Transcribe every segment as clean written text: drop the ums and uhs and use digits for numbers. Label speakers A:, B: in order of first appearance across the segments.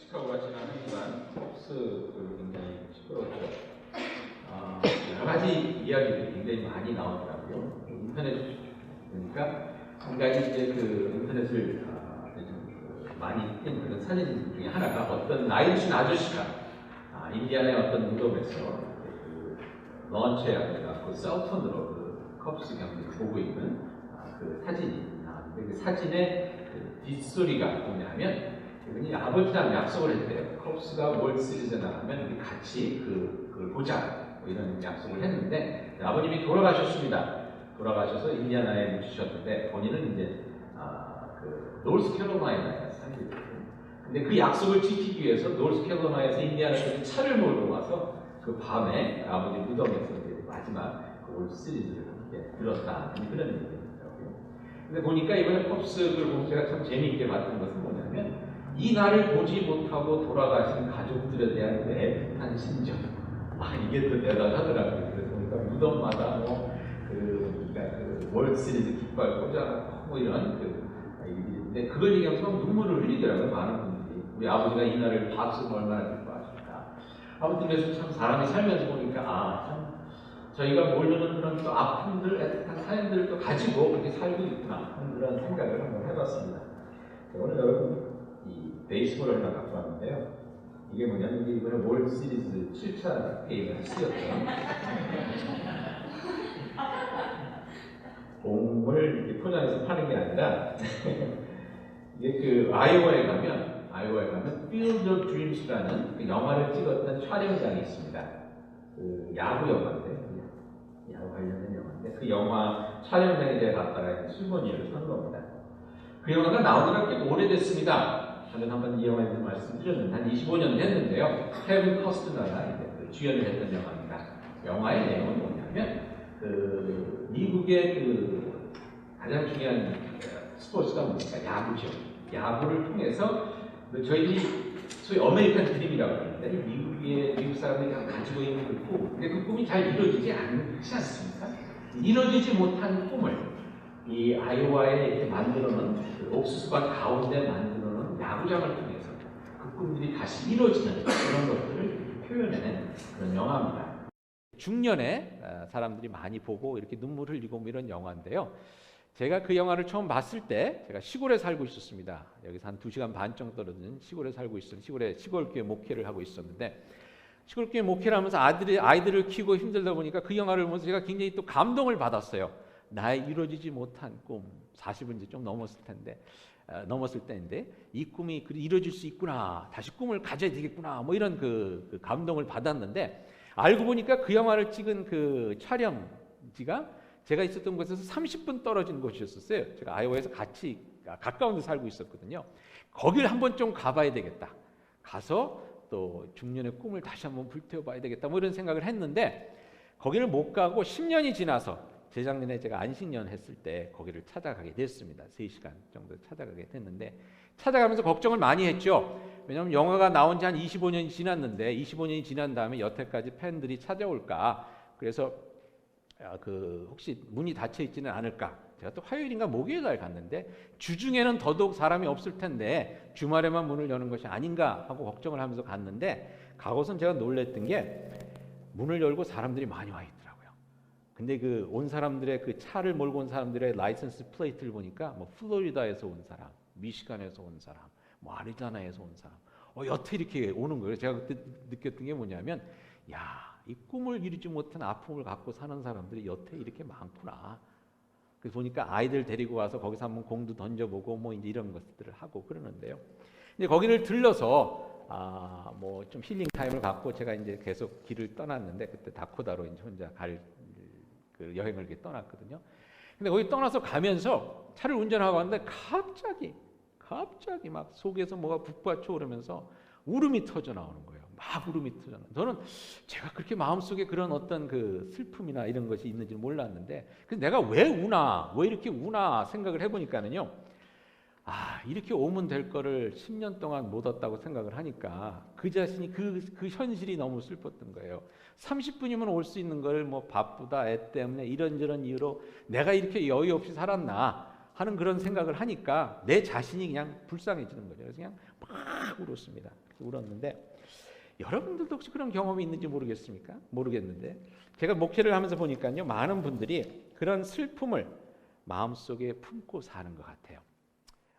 A: 시카고가 지난 한 주간 폭스를 굉장히 시끄러웠죠. 여러 가지 이야기들이 굉장히 많이 나오더라고요. 인터넷 그러니까 한 가지 이제 그 인터넷을 많이 뜬 그런 사진 중에 하나가 어떤 나이 드신 아저씨가 인디아나의 어떤 무덤에서 그 런치에 갖고 셀폰으로 그 컵스 경기를 보고 있는 그 사진이 나왔는데 그 사진의 그 뒷소리가 뭐냐면 이분이 아버지랑 약속을 했대요. 컵스가 월드 시리즈에 나가면 우리 같이 그걸 보자 뭐 이런 약속을 했는데 아버님이 돌아가셨습니다. 돌아가셔서 인디아나에 묻히셨는데 본인은 이제 그 노스캐롤라이나에 살고 있거든요. 근데 그 약속을 지키기 위해서 노스캐롤라이나에서 인디아나까지 차를 몰고 와서 그 밤에 아버지 무덤에서 이제 마지막 그 월드 시리즈를 함께 들었다 그런 얘기더라고요. 근데 보니까 이번에 컵스를 보면 제가 참 재미있게 봤던 것은 뭐냐면 이 날을 보지 못하고 돌아가신 가족들에 대한 애틋한 심정. 이게 또 대단하더라고요. 그래서 보니까 무덤마다 그 월드 시리즈 깃발 꽂아놓고 뭐 이런 근데 그걸 얘기하면서 눈물을 흘리더라고요. 많은 분들이. 우리 아버지가 이 날을 봤으면 얼마나 기뻐하실까. 아무튼 그래서 참 사람이 살면서 보니까 참 저희가 모르는 그런 또 아픔들, 애틋한 사연들을 또 가지고 그렇게 살고 있구나 하는 그런 생각을 한번 해봤습니다. 오늘 여러분 이 베이스볼을 하나 갖고 왔는데요. 이게 뭐냐면 이번에 월드 시리즈 7차 게임을 쓰였던 공을 이렇게 포장해서 파는 게 아니라 이게 그 아이오와에 가면 Field of Dreams라는 그 영화를 찍었던 촬영장이 있습니다. 그 야구 영화인데 야구 관련된 영화인데 그 영화 촬영장에 제가 갔다가 수건이를 산 겁니다. 그 영화가 나온 지가 꽤 오래됐습니다. 저는 한번 이 영화에 대해서 말씀드렸는데 한 25년 됐는데요. 케빈 커스트너가 이제 주연을 했던 영화입니다. 영화의 내용은 뭐냐면 그 미국의 그 가장 중요한 스포츠가 뭡니까? 야구죠. 야구를 통해서 저희들이 소위 아메리칸 드림이라고 하는데 미국 사람들이 가지고 있는 그 꿈. 근데 그 꿈이 잘 이루어지지 않지 않습니까? 이루어지지 못한 꿈을 이 아이오와에 이렇게 만들어놓은 그 옥수수밭 가운데 만들어놓은 야구장을 통해서 그 꿈들이 다시 이루어지는 그런 것들을 표현해낸 그런 영화입니다. 중년에 사람들이 많이 보고 이렇게 눈물 흘리고 뭐 이런 영화인데요. 제가 그 영화를 처음 봤을 때 제가 시골에 살고 있었습니다. 여기서 한 2시간 반 정도 떨어진 시골에 살고 있었는데 시골교회 목회를 하고 있었는데 시골교회 목회를 하면서 아이들을 키우고 힘들다 보니까 그 영화를 보면서 제가 굉장히 또 감동을 받았어요. 나의 이루어지지 못한 꿈, 40은 이제 좀 넘었을 때인데 이 꿈이 이루어질 수 있구나, 다시 꿈을 가져야 되겠구나, 뭐 이런 그 감동을 받았는데 알고 보니까 그 영화를 찍은 그 촬영지가 제가 있었던 곳에서 30분 떨어진 곳이었어요. 제가 아이오와에서 같이 가까운 데 살고 있었거든요. 거길 한번 좀 가봐야 되겠다. 가서 또 중년의 꿈을 다시 한번 불태워봐야 되겠다. 뭐 이런 생각을 했는데 거기를 못 가고 10년이 지나서 재작년에 제가 안식년 했을 때 거기를 찾아가게 됐습니다. 3시간 정도 찾아가게 됐는데 찾아가면서 걱정을 많이 했죠. 왜냐하면 영화가 나온 지 한 25년이 지났는데 25년이 지난 다음에 여태까지 팬들이 찾아올까. 그래서 혹시 문이 닫혀 있지는 않을까. 제가 또 화요일인가 목요일 날 갔는데 주중에는 더더욱 사람이 없을 텐데 주말에만 문을 여는 것이 아닌가 하고 걱정을 하면서 갔는데 가고선 제가 놀랬던 게 문을 열고 사람들이 많이 와 있더라고요. 근데 그 온 사람들의 그 차를 몰고 온 사람들의 라이선스 플레이트를 보니까 뭐 플로리다에서 온 사람, 미시간에서 온 사람, 뭐 아리조나에서 온 사람, 여태 이렇게 오는 거예요. 제가 그때 느꼈던 게 뭐냐면, 이 꿈을 이루지 못한 아픔을 갖고 사는 사람들이 여태 이렇게 많구나. 그래서 보니까 아이들 데리고 와서 거기서 한번 공도 던져보고 뭐 이제 이런 것들을 하고 그러는데요. 근데 거기를 들러서 뭐 좀 힐링 타임을 갖고 제가 이제 계속 길을 떠났는데 그때 다코다로 이제 혼자 갈 그 여행을 이렇게 떠났거든요. 근데 거기 떠나서 가면서 차를 운전하고 왔는데 갑자기 막 속에서 뭐가 북받쳐 오르면서 울음이 터져 나오는 거예요. 막 울음이 터져 나오는. 저는 제가 그렇게 마음속에 그런 어떤 그 슬픔이나 이런 것이 있는지 몰랐는데 그래서 내가 왜 이렇게 우나 생각을 해보니까는요. 이렇게 오면 될 거를 10년 동안 못 왔다고 생각을 하니까 그 자신이 그 현실이 너무 슬펐던 거예요. 30분이면 올 수 있는 걸 뭐 바쁘다, 애 때문에 이런저런 이유로 내가 이렇게 여유 없이 살았나
B: 하는 그런 생각을 하니까 내 자신이 그냥 불쌍해지는 거죠. 그래서 그냥 막 울었습니다. 울었는데 여러분들도 혹시 그런 경험이 있는지 모르겠습니까? 모르겠는데 제가 목회를 하면서 보니까요, 많은 분들이 그런 슬픔을 마음속에 품고 사는 것 같아요.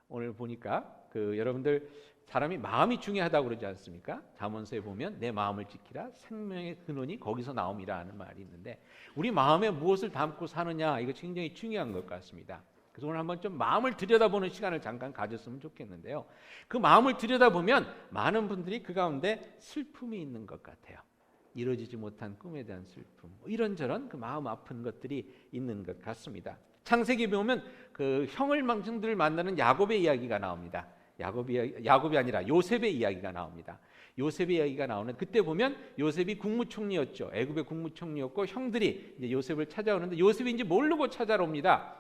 B: 오늘 보니까 여러분들 사람이 마음이 중요하다고 그러지 않습니까? 잠언서에 보면 내 마음을 지키라 생명의 근원이 거기서 나옴이라 하는 말이 있는데 우리 마음에 무엇을 담고 사느냐 이거 굉장히 중요한 것 같습니다. 그래서 오늘 한번 좀 마음을 들여다보는 시간을 잠깐 가졌으면 좋겠는데요. 그 마음을 들여다보면 많은 분들이 그 가운데 슬픔이 있는 것 같아요. 이루어지지 못한 꿈에 대한 슬픔, 이런저런 그 마음 아픈 것들이 있는 것 같습니다. 창세기 보면 그 형들을 만나는 야곱의 이야기가 나옵니다. 야곱이 아니라 요셉의 이야기가 나옵니다. 요셉의 이야기가 나오는 그때 보면 요셉이 국무총리였죠. 애굽의 국무총리였고 형들이 이제 요셉을 찾아오는데 요셉이 이제 모르고 찾아옵니다.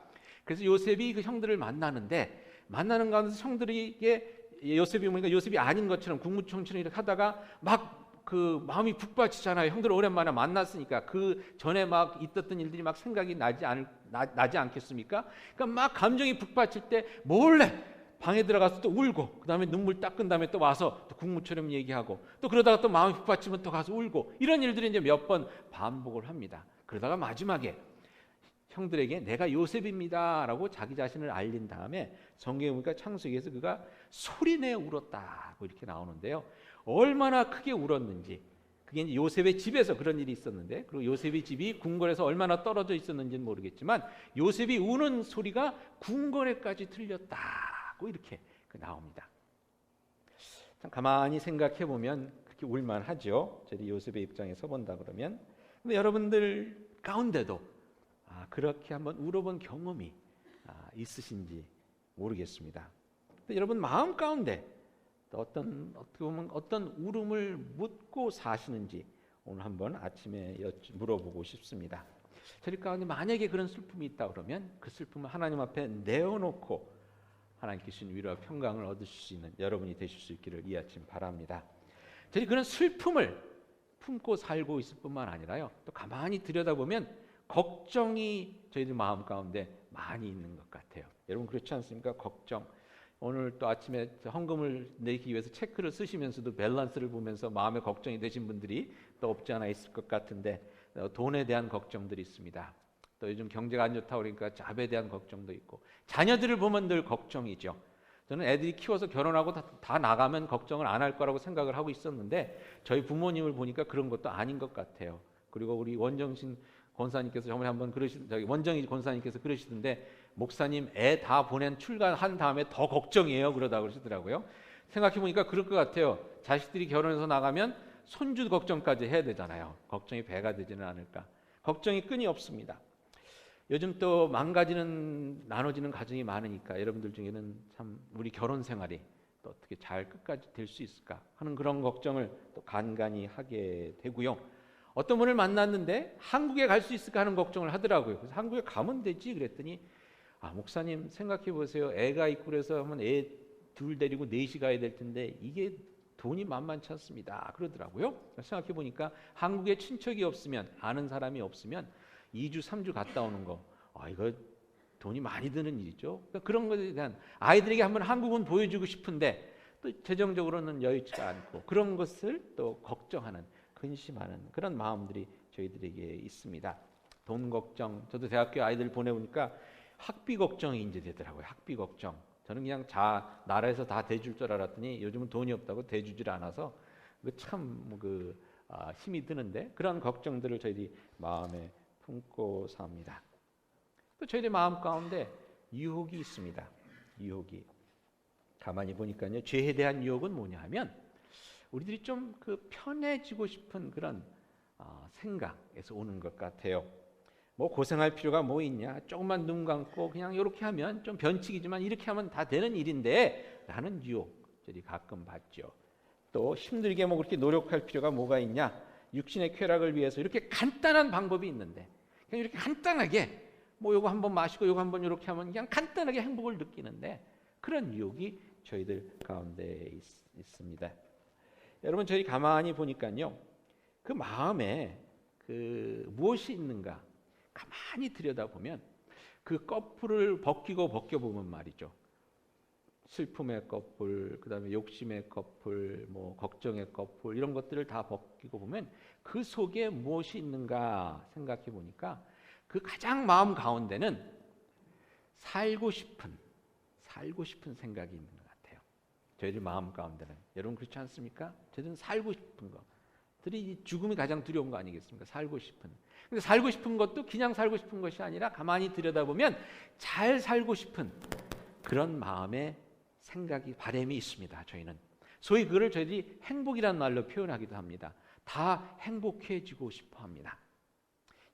B: 그래서 요셉이 그 형들을 만나는 가운데서 형들에게 요셉이 보니까 요셉이 아닌 것처럼 국무총리를 이렇게 하다가 막 그 마음이 북받치잖아요. 형들 오랜만에 만났으니까 그 전에 막 있었던 일들이 막 생각이 나지 않겠습니까? 그러니까 막 감정이 북받칠 때 몰래 방에 들어가서 또 울고 그 다음에 눈물 닦은 다음에 또 와서 또 국무처럼 얘기하고 또 그러다가 또 마음이 북받치면 또 가서 울고 이런 일들이 이제 몇 번 반복을 합니다. 그러다가 마지막에 형들에게 내가 요셉입니다라고 자기 자신을 알린 다음에 성경에 보니까 창세기에서 그가 소리내 울었다고 이렇게 나오는데요. 얼마나 크게 울었는지 그게 이제 요셉의 집에서 그런 일이 있었는데 그리고 요셉의 집이 궁궐에서 얼마나 떨어져 있었는지는 모르겠지만 요셉이 우는 소리가 궁궐에까지 들렸다고 이렇게 나옵니다. 참 가만히 생각해 보면 그렇게 울만하죠. 저희 요셉의 입장에 서본다 그러면. 근데 여러분들 가운데도 그렇게 한번 울어본 경험이 있으신지 모르겠습니다. 근데 여러분 마음 가운데 어떻게 보면 어떤 울음을 묻고 사시는지 오늘 한번 아침에 물어보고 싶습니다. 저희 가운데 만약에 그런 슬픔이 있다 그러면 그 슬픔을 하나님 앞에 내어놓고 하나님께 주신 위로와 평강을 얻으실 수 있는 여러분이 되실 수 있기를 이 아침 바랍니다. 저희 그런 슬픔을 품고 살고 있을 뿐만 아니라요, 또 가만히 들여다보면 걱정이 저희들 마음 가운데 많이 있는 것 같아요. 여러분 그렇지 않습니까? 걱정. 오늘 또 아침에 헌금을 내기 위해서 체크를 쓰시면서도 밸런스를 보면서 마음에 걱정이 되신 분들이 또 없지 않아 있을 것 같은데 돈에 대한 걱정들이 있습니다. 또 요즘 경제가 안 좋다 그러니까 잡에 대한 걱정도 있고 자녀들을 보면 늘 걱정이죠. 저는 애들이 키워서 결혼하고 다 나가면 걱정을 안 할 거라고 생각을 하고 있었는데 저희 부모님을 보니까 그런 것도 아닌 것 같아요. 그리고 우리 원정신 권사님께서 저번에 한번 원정희 권사님께서 그러시던데 목사님 애 다 보낸 출간한 다음에 더 걱정이에요 그러다 그러시더라고요. 생각해 보니까 그럴 것 같아요. 자식들이 결혼해서 나가면 손주 걱정까지 해야 되잖아요. 걱정이 배가 되지는 않을까. 걱정이 끈이 없습니다. 요즘 또 나눠지는 가정이 많으니까 여러분들 중에는 참 우리 결혼 생활이 또 어떻게 잘 끝까지 될 수 있을까 하는 그런 걱정을 또 간간히 하게 되고요. 어떤 분을 만났는데 한국에 갈 수 있을까 하는 걱정을 하더라고요. 그래서 한국에 가면 되지 그랬더니 목사님 생각해 보세요. 애가 있고 그래서 하면 애 둘 데리고 4시 가야 될 텐데 이게 돈이 만만치 않습니다 그러더라고요. 생각해 보니까 한국에 친척이 없으면 아는 사람이 없으면 2주 3주 갔다 오는 거 이거 돈이 많이 드는 일이죠. 그러니까 그런 것에 대한 아이들에게 한번 한국은 보여주고 싶은데 또 재정적으로는 여유치가 않고 그런 것을 또 걱정하는 근심하는 그런 마음들이 저희들에게 있습니다. 돈 걱정, 저도 대학교 아이들 보내보니까 학비 걱정이 이제 되더라고요. 학비 걱정. 저는 그냥 나라에서 다 대줄 줄 알았더니 요즘은 돈이 없다고 대주질 않아서 참 힘이 드는데 그런 걱정들을 저희들이 마음에 품고 삽니다. 또 저희들 마음 가운데 유혹이 있습니다. 유혹이. 가만히 보니까요. 죄에 대한 유혹은 뭐냐 하면 우리들이 좀 편해지고 싶은 그런 생각에서 오는 것 같아요. 뭐 고생할 필요가 뭐 있냐? 조금만 눈 감고 그냥 이렇게 하면 좀 변칙이지만 이렇게 하면 다 되는 일인데 라는 유혹들이 가끔 받죠. 또 힘들게 뭐 그렇게 노력할 필요가 뭐가 있냐? 육신의 쾌락을 위해서 이렇게 간단한 방법이 있는데 그냥 이렇게 간단하게 뭐 요거 한번 마시고 요거 한번 이렇게 하면 그냥 간단하게 행복을 느끼는데 그런 유혹이 저희들 가운데 있습니다. 여러분 저희 가만히 보니까요. 그 마음에 무엇이 있는가 가만히 들여다보면 그 거풀을 벗겨보면 말이죠. 슬픔의 거풀, 그 다음에 욕심의 거풀, 뭐 걱정의 거풀, 이런 것들을 다 벗기고 보면 그 속에 무엇이 있는가 생각해 보니까 그 가장 마음 가운데는 살고 싶은 생각이 있는 것 같아요. 저희들 마음 가운데는. 여러분 그렇지 않습니까? 저희들은 살고 싶은 것들이 죽음이 가장 두려운 거 아니겠습니까? 살고 싶은. 근데 살고 싶은 것도 그냥 살고 싶은 것이 아니라 가만히 들여다보면 잘 살고 싶은 그런 마음의 생각이, 바람이 있습니다. 저희는 소위 그걸 저희들이 행복이라는 말로 표현하기도 합니다. 다 행복해지고 싶어 합니다.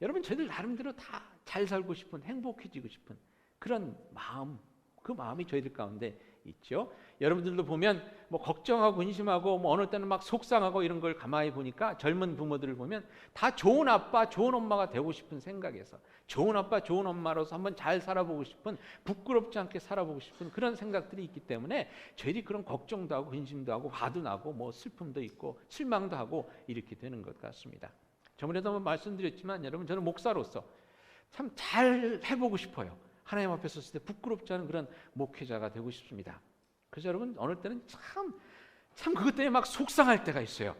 B: 여러분 저희들 나름대로 다 잘 살고 싶은, 행복해지고 싶은 그런 마음, 그 마음이 저희들 가운데 있죠. 여러분들도 보면 뭐 걱정하고 근심하고 뭐 어느 때는 막 속상하고 이런 걸 가만히 보니까 젊은 부모들을 보면 다 좋은 아빠, 좋은 엄마가 되고 싶은 생각에서 좋은 아빠, 좋은 엄마로서 한번 잘 살아보고 싶은, 부끄럽지 않게 살아보고 싶은 그런 생각들이 있기 때문에 저희들이 그런 걱정도 하고 근심도 하고 화도 나고 뭐 슬픔도 있고 실망도 하고 이렇게 되는 것 같습니다. 저번에도 한번 말씀드렸지만 여러분 저는 목사로서 참 잘 해보고 싶어요. 하나님 앞에 섰을 때 부끄럽지 않은 그런 목회자가 되고 싶습니다. 그래서 여러분 어느 때는 참 그것 때문에 막 속상할 때가 있어요.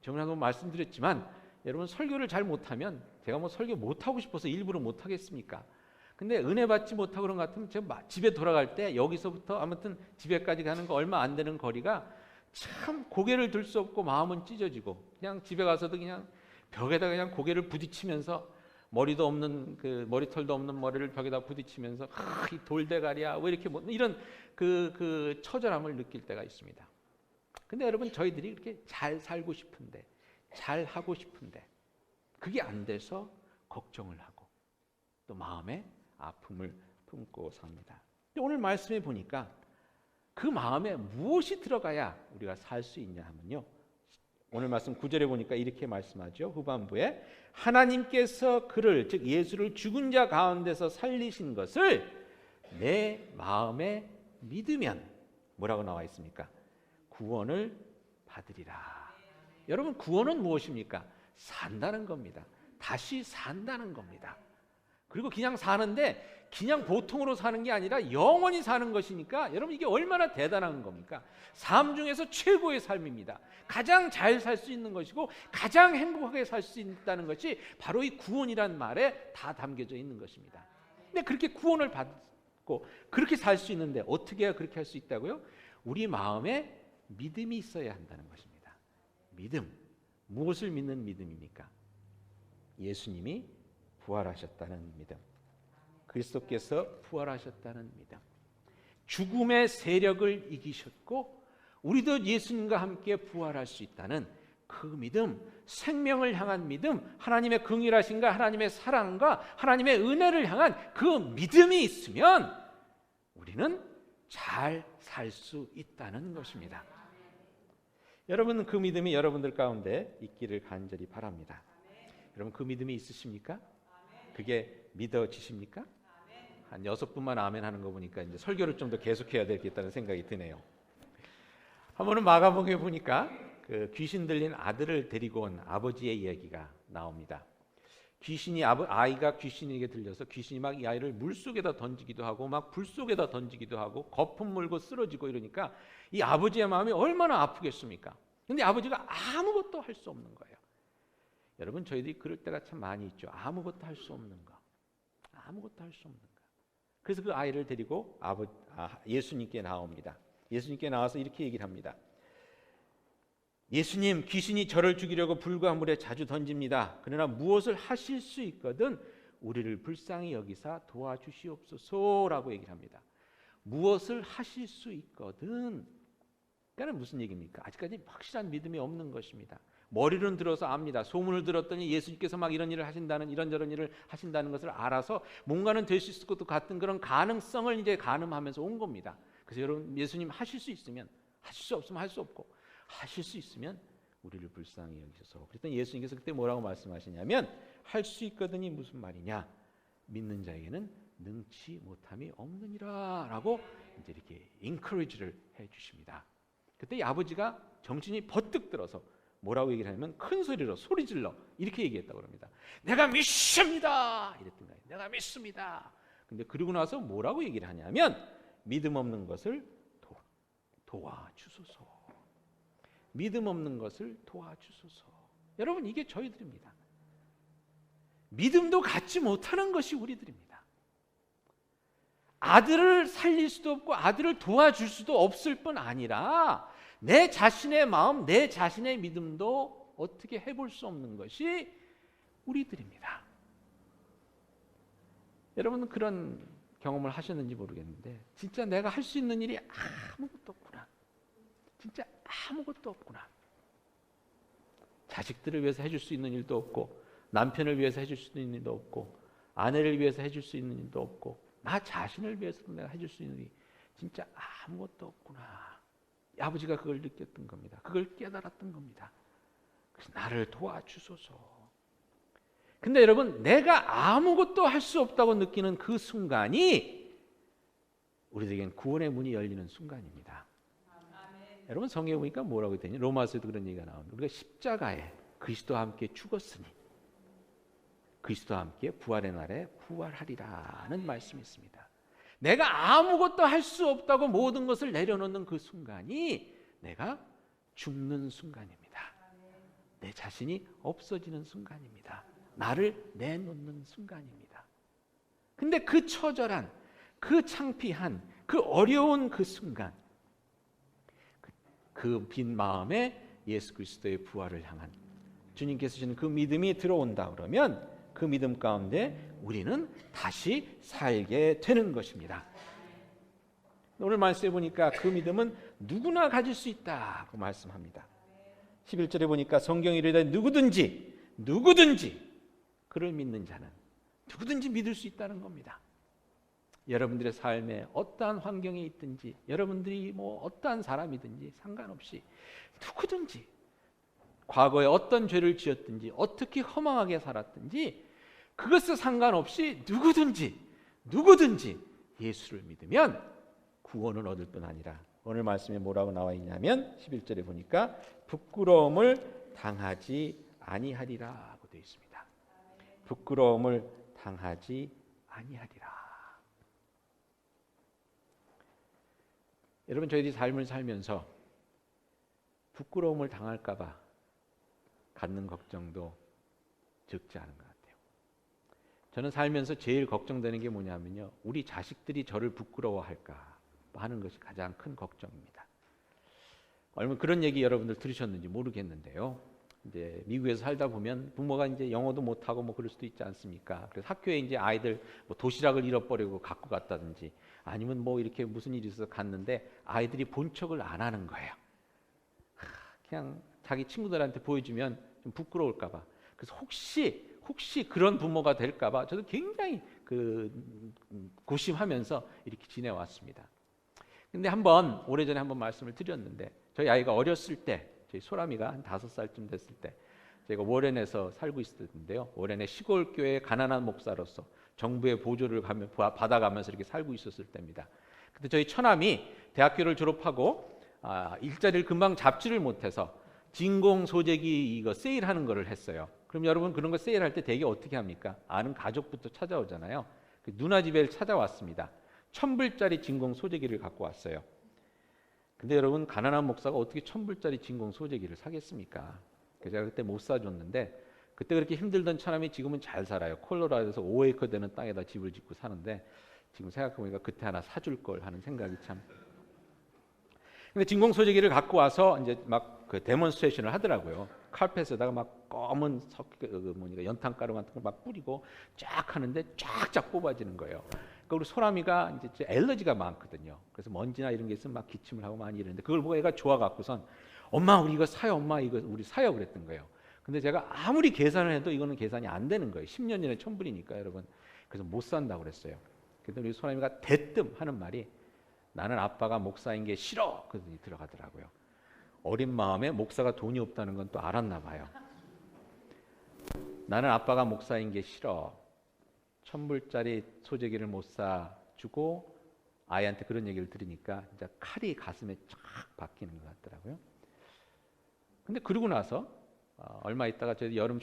B: 저번에 한번 말씀드렸지만 여러분 설교를 잘 못하면 제가 뭐 설교 못하고 싶어서 일부러 못하겠습니까? 근데 은혜 받지 못하고 그런 것 같으면 제가 집에 돌아갈 때 여기서부터 아무튼 집에까지 가는 거 얼마 안 되는 거리가 참 고개를 들 수 없고 마음은 찢어지고 그냥 집에 가서도 그냥 벽에다 그냥 고개를 부딪히면서 머리도 없는 그 머리털도 없는 머리를 벽에다 부딪히면서 이 돌대가리야 왜 이렇게 뭐 이런 그 처절함을 느낄 때가 있습니다. 근데 여러분 저희들이 이렇게 잘 살고 싶은데 잘 하고 싶은데 그게 안 돼서 걱정을 하고 또 마음에 아픔을 품고 삽니다. 오늘 말씀해 보니까 그 마음에 무엇이 들어가야 우리가 살 수 있냐 하면요. 오늘 말씀 9절에 보니까 이렇게 말씀하죠. 후반부에 하나님께서 그를 즉 예수를 죽은 자 가운데서 살리신 것을 내 마음에 믿으면 뭐라고 나와 있습니까? 구원을 받으리라. 여러분 구원은 무엇입니까? 산다는 겁니다. 다시 산다는 겁니다. 그리고 그냥 사는데 그냥 보통으로 사는 게 아니라 영원히 사는 것이니까 여러분 이게 얼마나 대단한 겁니까? 삶 중에서 최고의 삶입니다. 가장 잘 살 수 있는 것이고 가장 행복하게 살 수 있다는 것이 바로 이 구원이란 말에 다 담겨져 있는 것입니다. 근데 그렇게 구원을 받고 그렇게 살 수 있는데 어떻게 해야 그렇게 할 수 있다고요? 우리 마음에 믿음이 있어야 한다는 것입니다. 믿음. 무엇을 믿는 믿음입니까? 예수님이 부활하셨다는 믿음. 그리스도께서 부활하셨다는 믿음. 죽음의 세력을 이기셨고 우리도 예수님과 함께 부활할 수 있다는 그 믿음, 생명을 향한 믿음, 하나님의 긍휼하심과 하나님의 사랑과 하나님의 은혜를 향한 그 믿음이 있으면 우리는 잘 살 수 있다는 것입니다. 여러분 그 믿음이 여러분들 가운데 있기를 간절히 바랍니다. 여러분 그 믿음이 있으십니까? 그게 믿어지십니까? 한 6분만 아멘 하는 거 보니까 이제 설교를 좀 더 계속해야 되겠다는 생각이 드네요. 한 번은 마가복음에 보니까 그 귀신 들린 아들을 데리고 온 아버지의 이야기가 나옵니다. 아이가 귀신에게 들려서 귀신이 막 이 아이를 물 속에다 던지기도 하고 막 불 속에다 던지기도 하고 거품 물고 쓰러지고 이러니까 이 아버지의 마음이 얼마나 아프겠습니까? 근데 아버지가 아무것도 할 수 없는 거예요. 여러분 저희들이 그럴 때가 참 많이 있죠. 아무것도 할 수 없는 거. 아무것도 할 수 없는 거. 그래서 그 아이를 데리고 예수님께 나옵니다. 예수님께 나와서 이렇게 얘기를 합니다. 예수님, 귀신이 저를 죽이려고 불과 물에 자주 던집니다. 그러나 무엇을 하실 수 있거든 우리를 불쌍히 여기사 도와주시옵소서라고 얘기를 합니다. 무엇을 하실 수 있거든. 그러니까 무슨 얘기입니까? 아직까지 확실한 믿음이 없는 것입니다. 머리는 들어서 압니다. 소문을 들었더니 예수님께서 막 이런 일을 하신다는 이런저런 일을 하신다는 것을 알아서 뭔가는 될 수 있을 것도 같은 그런 가능성을 이제 가늠하면서 온 겁니다. 그래서 여러분 예수님 하실 수 있으면 하실 수 없으면 할 수 없고 하실 수 있으면 우리를 불쌍히 여기셔서 그랬더니 예수님께서 그때 뭐라고 말씀하시냐면 할 수 있거든이 무슨 말이냐 믿는 자에게는 능치 못함이 없느니라 라고 이제 이렇게 인커리지를 해주십니다. 그때 이 아버지가 정신이 버뜩 들어서 뭐라고 얘기를 하냐면 큰 소리로 소리질러 이렇게 얘기했다고 합니다. 내가 믿습니다 이랬던 거예요. 내가 믿습니다. 근데 그러고 나서 뭐라고 얘기를 하냐면 믿음 없는 것을 도와주소서. 믿음 없는 것을 도와주소서. 여러분, 이게 저희들입니다. 믿음도 갖지 못하는 것이 우리들입니다. 아들을 살릴 수도 없고 아들을 도와줄 수도 없을 뿐 아니라 내 자신의 마음, 내 자신의 믿음도 어떻게 해볼 수 없는 것이 우리들입니다. 여러분은 그런 경험을 하셨는지 모르겠는데 진짜 내가 할 수 있는 일이 아무것도 없구나. 진짜 아무것도 없구나. 자식들을 위해서 해줄 수 있는 일도 없고 남편을 위해서 해줄 수 있는 일도 없고 아내를 위해서 해줄 수 있는 일도 없고 나 자신을 위해서도 내가 해줄 수 있는 일이 진짜 아무것도 없구나. 아버지가 그걸 느꼈던 겁니다. 그걸 깨달았던 겁니다. 그래서 나를 도와주소서. 근데 여러분, 내가 아무것도 할 수 없다고 느끼는 그 순간이 우리에겐 구원의 문이 열리는 순간입니다. 여러분, 성경에 보니까 뭐라고 했더니 로마서에도 그런 얘기가 나옵니다. 우리가 십자가에 그리스도와 함께 죽었으니 그리스도와 함께 부활의 날에 부활하리라는 말씀이 있습니다. 내가 아무것도 할 수 없다고 모든 것을 내려놓는 그 순간이 내가 죽는 순간입니다. 내 자신이 없어지는 순간입니다. 나를 내놓는 순간입니다. 근데 그 처절한, 그 창피한, 그 어려운 그 순간, 그 빈 마음에 예수 그리스도의 부활을 향한 주님께서 주시는 그 믿음이 들어온다 그러면 그 믿음 가운데 우리는 다시 살게 되는 것입니다. 오늘 말씀해 보니까 그 믿음은 누구나 가질 수 있다고 말씀합니다. 11절에 보니까 성경이 이르되 누구든지 그를 믿는 자는 누구든지 믿을 수 있다는 겁니다. 여러분들의 삶에 어떠한 환경에 있든지 여러분들이 어떠한 사람이든지 상관없이 누구든지 과거에 어떤 죄를 지었든지 어떻게 허망하게 살았든지 그것에 상관없이 누구든지 예수를 믿으면 구원을 얻을 뿐 아니라 오늘 말씀에 뭐라고 나와 있냐면 11절에 보니까 부끄러움을 당하지 아니하리라고 되어 있습니다. 부끄러움을 당하지 아니하리라. 여러분, 저희들이 삶을 살면서 부끄러움을 당할까 봐 갖는 걱정도 적지 않은 것 같아요. 저는 살면서 제일 걱정되는 게 뭐냐면요, 우리 자식들이 저를 부끄러워할까 하는 것이 가장 큰 걱정입니다. 얼마 그런 얘기 여러분들 들으셨는지 모르겠는데요. 이제 미국에서 살다 보면 부모가 이제 영어도 못하고 그럴 수도 있지 않습니까? 그래서 학교에 이제 아이들 도시락을 잃어버리고 갖고 갔다든지 아니면 이렇게 무슨 일이 있어서 갔는데 아이들이 본 척을 안 하는 거예요. 그냥 자기 친구들한테 보여주면 좀 부끄러울까 봐. 그래서 혹시 그런 부모가 될까 봐 저도 굉장히 고심하면서 이렇게 지내왔습니다. 근데 오래전에 한번 말씀을 드렸는데 저희 아이가 어렸을 때 저희 소람이가 한 5살쯤 됐을 때 제가 워렌에서 살고 있었는데요. 워렌의 시골 교회의 가난한 목사로서 정부의 보조를 받아가면서 이렇게 살고 있었을 때입니다. 근데 저희 처남이 대학교를 졸업하고 일자리를 금방 잡지를 못해서 진공 소재기 이거 세일하는 거를 했어요. 그럼 여러분 그런 거 세일할 때 되게 어떻게 합니까? 아는 가족부터 찾아오잖아요. 누나 집에 찾아왔습니다. 1,000불짜리 진공 소재기를 갖고 왔어요. 근데 여러분 가난한 목사가 어떻게 1,000불짜리 진공 소재기를 사겠습니까? 그래서 제가 그때 못 사줬는데 그때 그렇게 힘들던 처남이 지금은 잘 살아요. 콜로라도에서 5에이커 되는 땅에다 집을 짓고 사는데 지금 생각해보니까 그때 하나 사줄 걸 하는 생각이 참. 근데 진공 소재기를 갖고 와서 이제 막 데몬스트레이션을 하더라고요. 카펫에다가 막 검은 연탄가루 같은 거 막 뿌리고 쫙 하는데 쫙쫙 뽑아지는 거예요. 그러니까 우리 소람이가 이제 엘러지가 많거든요. 그래서 먼지나 이런 게 있으면 막 기침을 하고 많이 이러는데 그걸 보고 애가 좋아갖고선 엄마 우리 이거 사요, 엄마 이거 우리 사요 그랬던 거예요. 근데 제가 아무리 계산을 해도 이거는 계산이 안 되는 거예요. 10년 전에 1,000불이니까 여러분. 그래서 못 산다고 그랬어요. 그랬더니 우리 소람이가 대뜸 하는 말이 나는 아빠가 목사인 게 싫어. 그러더니 들어가더라고요. 어린 마음에 목사가 돈이 없다는 건 또 알았나 봐요. 나는 아빠가 목사인 게 싫어. 1,000불짜리 소재기를 못 사주고 아이한테 그런 얘기를 들으니까 진짜 칼이 가슴에 쫙 박히는 것 같더라고요. 근데 그러고 나서 얼마 있다가 저희 여름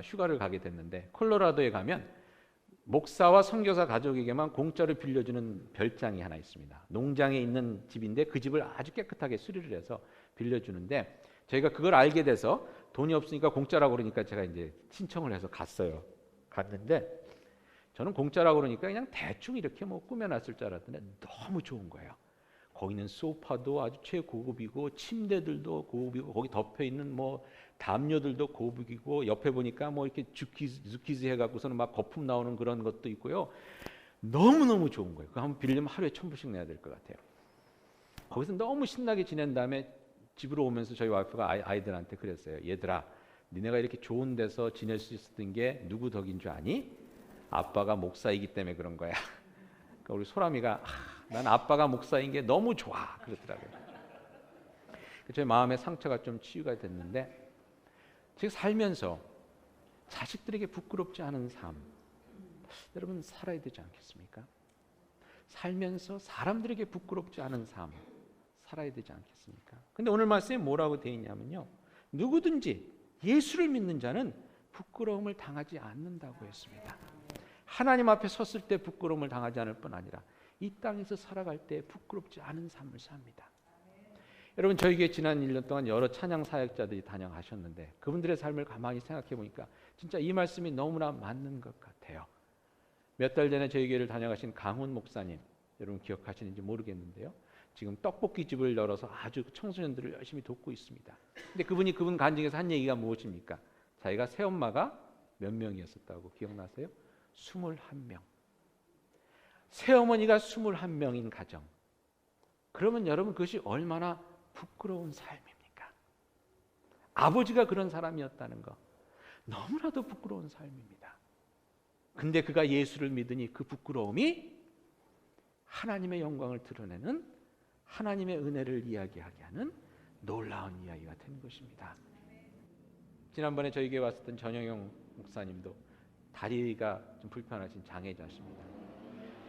B: 휴가를 가게 됐는데 콜로라도에 가면 목사와 선교사 가족에게만 공짜로 빌려주는 별장이 하나 있습니다. 농장에 있는 집인데 그 집을 아주 깨끗하게 수리를 해서 빌려주는데 저희가 그걸 알게 돼서 돈이 없으니까 공짜라고 그러니까 제가 이제 신청을 해서 갔어요. 갔는데 저는 공짜라고 그러니까 그냥 대충 이렇게 뭐 꾸며놨을 줄 알았더니 너무 좋은 거예요. 거기는 소파도 아주 최고급이고 침대들도 고급이고 거기 덮여 있는 뭐 담요들도 고급이고 옆에 보니까 뭐 이렇게 주키즈 해갖고서는 막 거품 나오는 그런 것도 있고요. 너무너무 좋은 거예요. 그거 한번 빌리면 하루에 1,000불씩 내야 될 것 같아요. 거기서 너무 신나게 지낸 다음에 집으로 오면서 저희 와이프가 아이들한테 그랬어요. 얘들아, 니네가 이렇게 좋은 데서 지낼 수 있었던 게 누구 덕인 줄 아니? 아빠가 목사이기 때문에 그런 거야. 그러니까 우리 소람이가 난 아빠가 목사인 게 너무 좋아 그러더라고요. 제 마음의 상처가 좀 치유가 됐는데 제가 살면서 자식들에게 부끄럽지 않은 삶 여러분 살아야 되지 않겠습니까? 살면서 사람들에게 부끄럽지 않은 삶 살아야 되지 않겠습니까? 근데 오늘 말씀에 뭐라고 되어 있냐면요. 누구든지 예수를 믿는 자는 부끄러움을 당하지 않는다고 했습니다. 하나님 앞에 섰을 때 부끄러움을 당하지 않을 뿐 아니라 이 땅에서 살아갈 때 부끄럽지 않은 삶을 삽니다. 여러분 저에게 지난 1년 동안 여러 찬양 사역자들이 단양하셨는데 그분들의 삶을 가만히 생각해 보니까 진짜 이 말씀이 너무나 맞는 것 같아요. 몇 달 전에 저희 교회를 다녀가신 강훈 목사님 여러분 기억하시는지 모르겠는데요. 지금 떡볶이집을 열어서 아주 청소년들을 열심히 돕고 있습니다. 근데 그분 간증에서 한 얘기가 무엇입니까? 자기가 새엄마가 몇 명이었었다고 기억나세요? 21명. 새어머니가 21명인 가정. 그러면 여러분 그것이 얼마나 부끄러운 삶입니까? 아버지가 그런 사람이었다는 거 너무나도 부끄러운 삶입니다. 근데 그가 예수를 믿으니 그 부끄러움이 하나님의 영광을 드러내는 하나님의 은혜를 이야기하게 하는 놀라운 이야기가 된 것입니다. 지난번에 저희 교회 왔었던 전영용 목사님도 다리가 좀 불편하신 장애자십니다.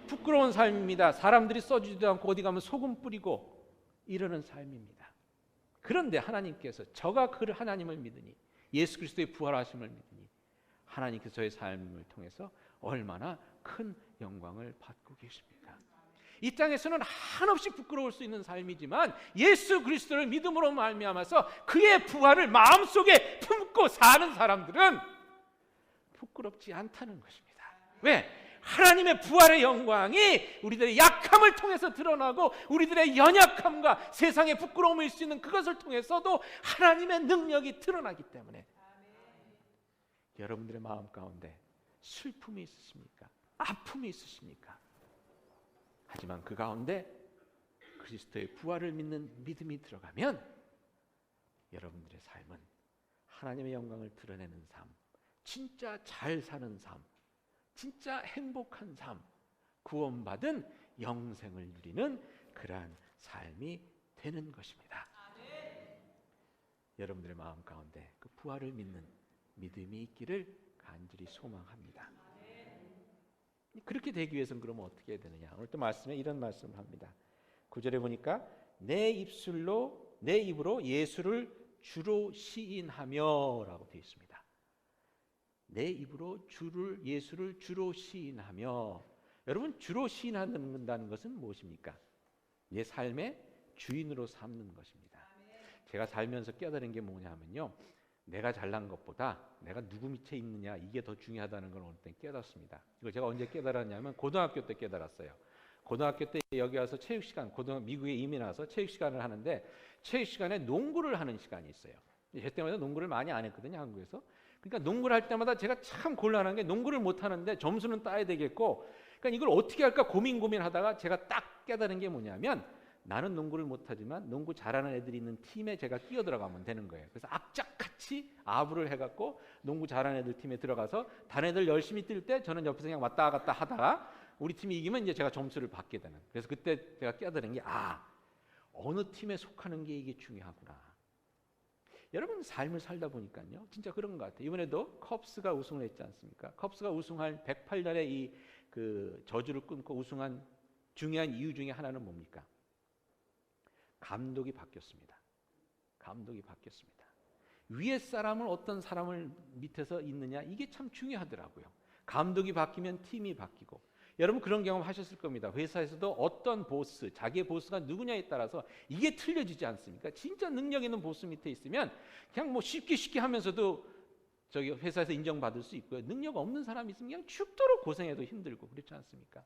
B: 부끄러운 삶입니다. 사람들이 써주지도 않고 어디 가면 소금 뿌리고 이러는 삶입니다. 그런데 하나님께서 저가 그 하나님을 믿으니 예수 그리스도의 부활하심을 믿으니 하나님께서 저의 삶을 통해서 얼마나 큰 영광을 받고 계십니까? 이 땅에서는 한없이 부끄러울 수 있는 삶이지만 예수 그리스도를 믿음으로 말미암아서 그의 부활을 마음속에 품고 사는 사람들은 부끄럽지 않다는 것입니다. 왜? 하나님의 부활의 영광이 우리들의 약함을 통해서 드러나고 우리들의 연약함과 세상의 부끄러움을 있을 수 있는 그것을 통해서도 하나님의 능력이 드러나기 때문에 여러분들의 마음 가운데 슬픔이 있으십니까? 아픔이 있으십니까? 하지만 그 가운데 그리스도의 부활을 믿는 믿음이 들어가면 여러분들의 삶은 하나님의 영광을 드러내는 삶, 진짜 잘 사는 삶, 진짜 행복한 삶, 구원받은 영생을 누리는 그러한 삶이 되는 것입니다. 여러분들의 마음 가운데 그 부활을 믿는 믿음이 있기를 간절히 소망합니다. 그렇게 되기 위해서는 그러면 어떻게 해야 되느냐? 오늘 또 말씀에 이런 말씀을 합니다. 9절에 보니까 내 입으로 예수를 주로 시인하며라고 되어 있습니다. 내 입으로 예수를 주로 시인하며. 여러분 주로 시인한다는 것은 무엇입니까? 내 삶의 주인으로 삼는 것입니다. 제가 살면서 깨달은 게 뭐냐면요. 내가 잘난 것보다 내가 누구 밑에 있느냐 이게 더 중요하다는 걸 오늘 때 깨닫습니다. 이걸 제가 언제 깨달았냐면 고등학교 때 깨달았어요. 고등학교 때 여기 와서 체육 시간, 미국에 이민 와서 체육 시간을 하는데 체육 시간에 농구를 하는 시간이 있어요. 제 때마다 농구를 많이 안 했거든요, 한국에서. 그러니까 농구를 할 때마다 제가 참 곤란한 게 농구를 못 하는데 점수는 따야 되겠고, 그러니까 이걸 어떻게 할까 고민하다가 제가 딱 깨달은 게 뭐냐면 나는 농구를 못하지만 농구 잘하는 애들이 있는 팀에 제가 끼어 들어가면 되는 거예요. 그래서 악착같이 아부를 해갖고 농구 잘하는 애들 팀에 들어가서 다른 애들 열심히 뛸 때 저는 옆에서 그냥 왔다 갔다 하다가 우리 팀이 이기면 이제 제가 점수를 받게 되는. 그래서 그때 제가 깨달은 게 어느 팀에 속하는 게 이게 중요하구나. 여러분 삶을 살다 보니까요 진짜 그런 것 같아요. 이번에도 컵스가 우승을 했지 않습니까? 컵스가 우승할 108년의 이 그 저주를 끊고 우승한 중요한 이유 중에 하나는 뭡니까? 감독이 바뀌었습니다. 감독이 바뀌었습니다. 위에 사람을 어떤 사람을 밑에서 있느냐 이게 참 중요하더라고요. 감독이 바뀌면 팀이 바뀌고. 여러분 그런 경험 하셨을 겁니다. 회사에서도 어떤 보스, 자기의 보스가 누구냐에 따라서 이게 틀려지지 않습니까? 진짜 능력 있는 보스 밑에 있으면 그냥 뭐 쉽게 하면서도 저기 회사에서 인정받을 수 있고요. 능력 없는 사람이 있으면 그냥 죽도록 고생해도 힘들고 그렇지 않습니까?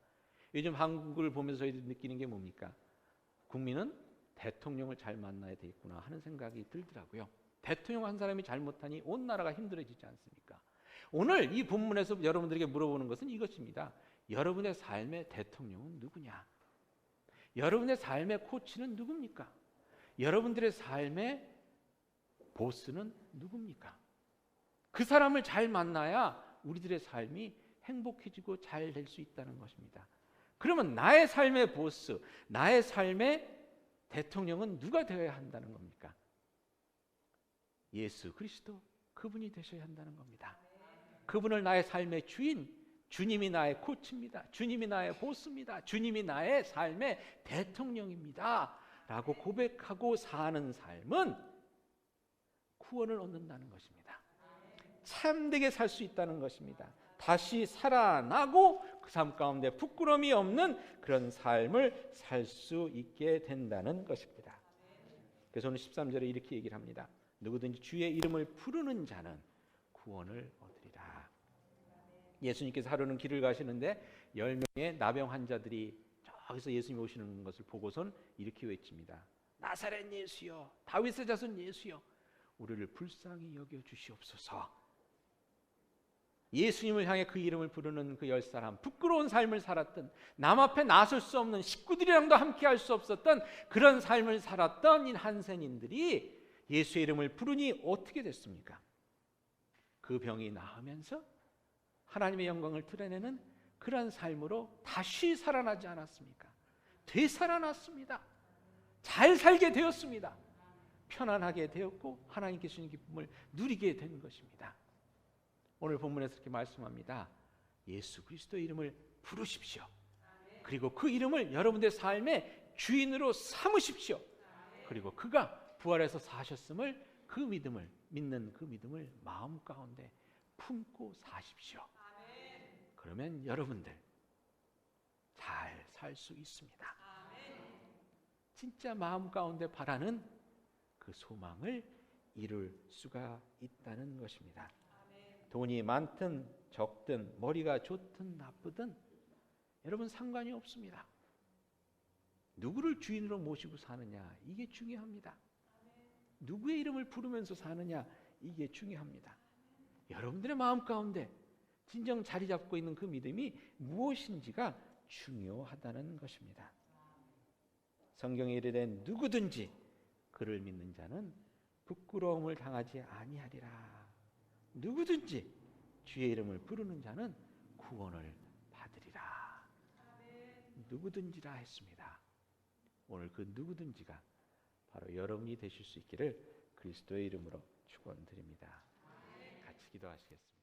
B: 요즘 한국을 보면서 저희들이 느끼는 게 뭡니까? 국민은 대통령을 잘 만나야 되겠구나 하는 생각이 들더라고요. 대통령 한 사람이 잘못하니 온 나라가 힘들어지지 않습니까? 오늘 이 본문에서 여러분들에게 물어보는 것은 이것입니다. 여러분의 삶의 대통령은 누구냐? 여러분의 삶의 코치는 누굽니까? 여러분들의 삶의 보스는 누굽니까? 그 사람을 잘 만나야 우리들의 삶이 행복해지고 잘 될 수 있다는 것입니다. 그러면 나의 삶의 보스, 나의 삶의 대통령은 누가 되어야 한다는 겁니까? 예수 그리스도, 그분이 되셔야 한다는 겁니다. 그분을 나의 삶의 주인, 주님이 나의 코치입니다. 주님이 나의 보스입니다. 주님이 나의 삶의 대통령입니다. 라고 고백하고 사는 삶은 구원을 얻는다는 것입니다. 참되게 살 수 있다는 것입니다. 다시 살아나고 그 삶 가운데 부끄러움이 없는 그런 삶을 살 수 있게 된다는 것입니다. 그래서 오늘 13절에 이렇게 얘기를 합니다. 누구든지 주의 이름을 부르는 자는 구원을 얻으리라. 예수님께서 하루는 길을 가시는데 10명의 나병 환자들이 저기서 예수님이 오시는 것을 보고선 이렇게 외칩니다. 나사렛 예수여, 다윗의 자손 예수여, 우리를 불쌍히 여겨 주시옵소서. 예수님을 향해 그 이름을 부르는 그 10사람, 부끄러운 삶을 살았던, 남 앞에 나설 수 없는, 식구들이랑도 함께 할 수 없었던 그런 삶을 살았던 이 한센인들이 예수의 이름을 부르니 어떻게 됐습니까? 그 병이 나으면서 하나님의 영광을 드러내는 그런 삶으로 다시 살아나지 않았습니까? 되살아났습니다. 잘 살게 되었습니다. 편안하게 되었고 하나님께 주신 기쁨을 누리게 된 것입니다. 오늘 본문에서 이렇게 말씀합니다. 예수 그리스도의 이름을 부르십시오. 그리고 그 이름을 여러분들의 삶의 주인으로 삼으십시오. 그리고 그가 부활해서 사셨음을, 그 믿음을, 믿는 그 믿음을 마음 가운데 품고 사십시오. 그러면 여러분들 잘 살 수 있습니다. 진짜 마음 가운데 바라는 그 소망을 이룰 수가 있다는 것입니다. 돈이 많든 적든 머리가 좋든 나쁘든 여러분 상관이 없습니다. 누구를 주인으로 모시고 사느냐, 이게 중요합니다. 누구의 이름을 부르면서 사느냐, 이게 중요합니다. 여러분들의 마음 가운데 진정 자리 잡고 있는 그 믿음이 무엇인지가 중요하다는 것입니다. 성경에 이르되 누구든지 그를 믿는 자는 부끄러움을 당하지 아니하리라. 누구든지 주의 이름을 부르는 자는 구원을 받으리라. 누구든지라 했습니다. 오늘 그 누구든지가 바로 여러분이 되실 수 있기를 그리스도의 이름으로 축원드립니다. 같이 기도하시겠습니다.